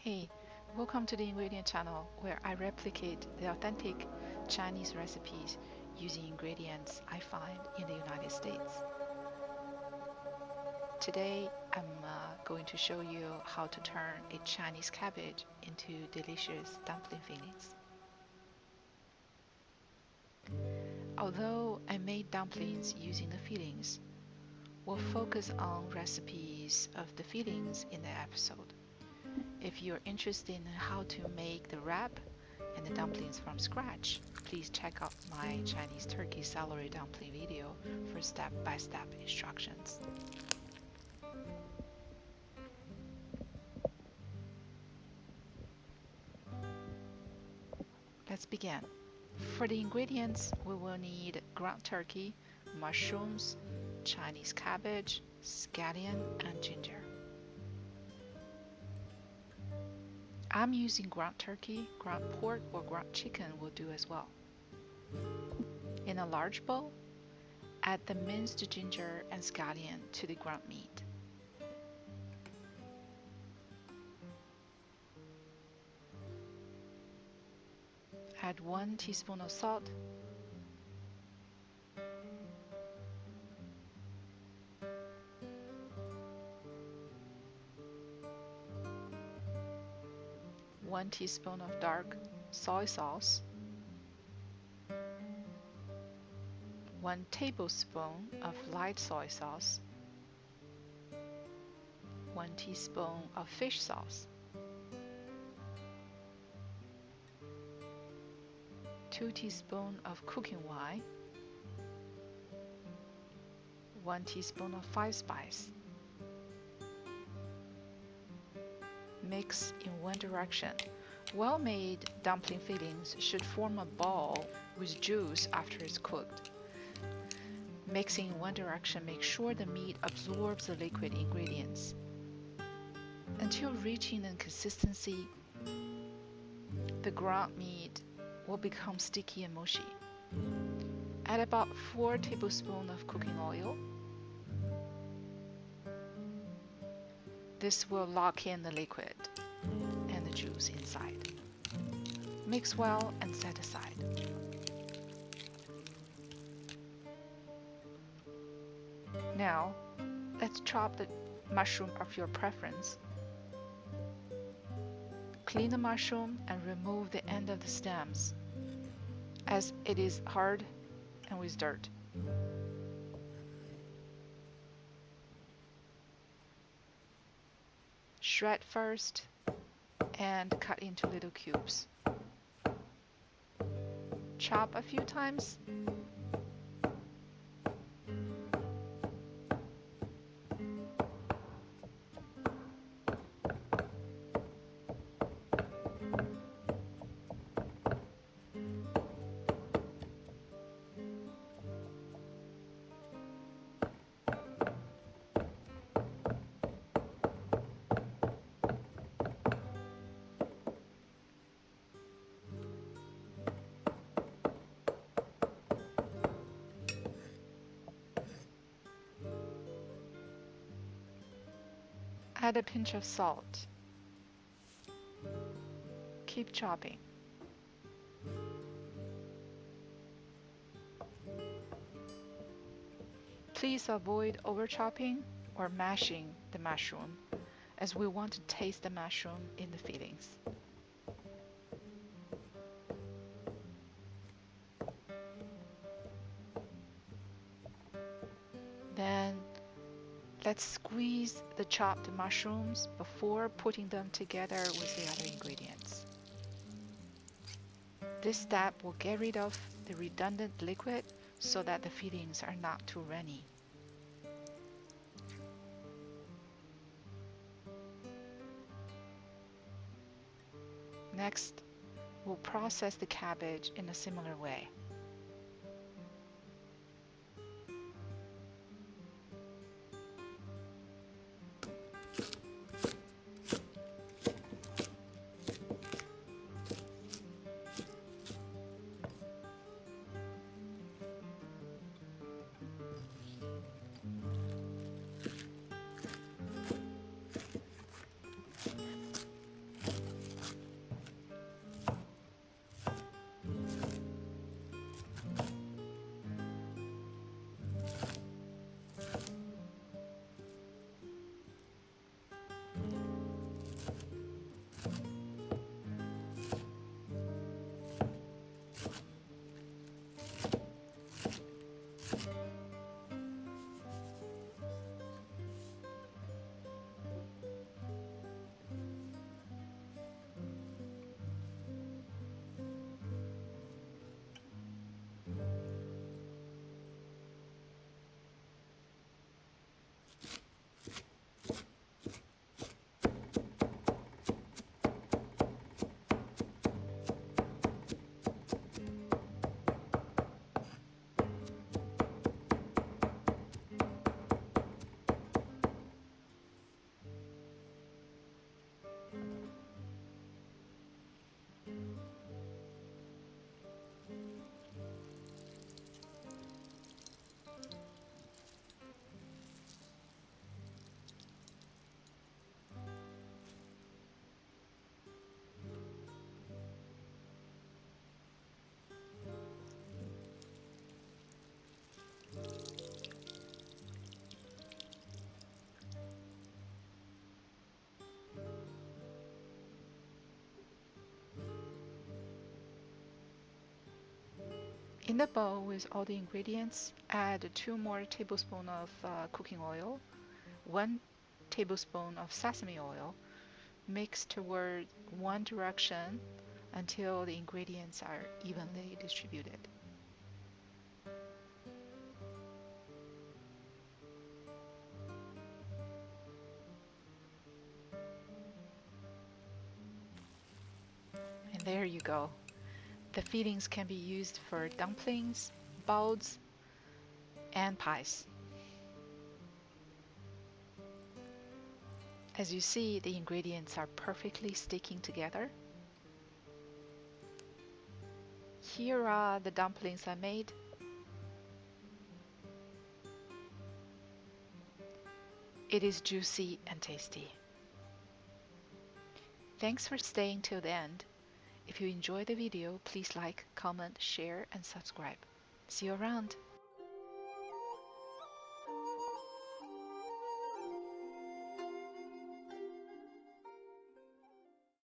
Hey, welcome to the ingredient channel where I replicate the authentic Chinese recipes using ingredients I find in the United States. Today I'm going to show you how to turn a Chinese cabbage into delicious dumpling fillings. Although I made dumplings using the fillings, we'll focus on recipes of the fillings in the episode. If you're interested in how to make the wrap and the dumplings from scratch, please check out my Chinese turkey celery dumpling video for step-by-step instructions. Let's begin. For the ingredients, we will need ground turkey, mushrooms, Chinese cabbage, scallion, and ginger. I'm using ground turkey, ground pork, or ground chicken will do as well. In a large bowl, add the minced ginger and scallion to the ground meat. Add 1 teaspoon of salt, one teaspoon of dark soy sauce, 1 tablespoon of light soy sauce, 1 teaspoon of fish sauce, 2 teaspoons of cooking wine, 1 teaspoon of five spice. Mix in one direction. Well-made dumpling fillings should form a ball with juice after it's cooked. Mixing in one direction makes sure the meat absorbs the liquid ingredients. Until reaching a consistency, the ground meat will become sticky and mushy. Add about 4 tablespoons of cooking oil. This will lock in the liquid and the juice inside. Mix well and set aside. Now, let's chop the mushroom of your preference. Clean the mushroom and remove the end of the stems, as it is hard and with dirt. Shred first and cut into little cubes. Chop a few times. Add a pinch of salt. Keep chopping. Please avoid over chopping or mashing the mushroom, as we want to taste the mushroom in the fillings. Then let's squeeze the chopped mushrooms before putting them together with the other ingredients. This step will get rid of the redundant liquid so that the fillings are not too runny. Next, we'll process the cabbage in a similar way. In the bowl with all the ingredients, add 2 more tablespoons of cooking oil, 1 tablespoon of sesame oil. Mix toward one direction until the ingredients are evenly distributed. And there you go. The fillings can be used for dumplings, balls, and pies. As you see, the ingredients are perfectly sticking together. Here are the dumplings I made. It is juicy and tasty. Thanks for staying till the end. If you enjoyed the video, please like, comment, share, and subscribe. See you around.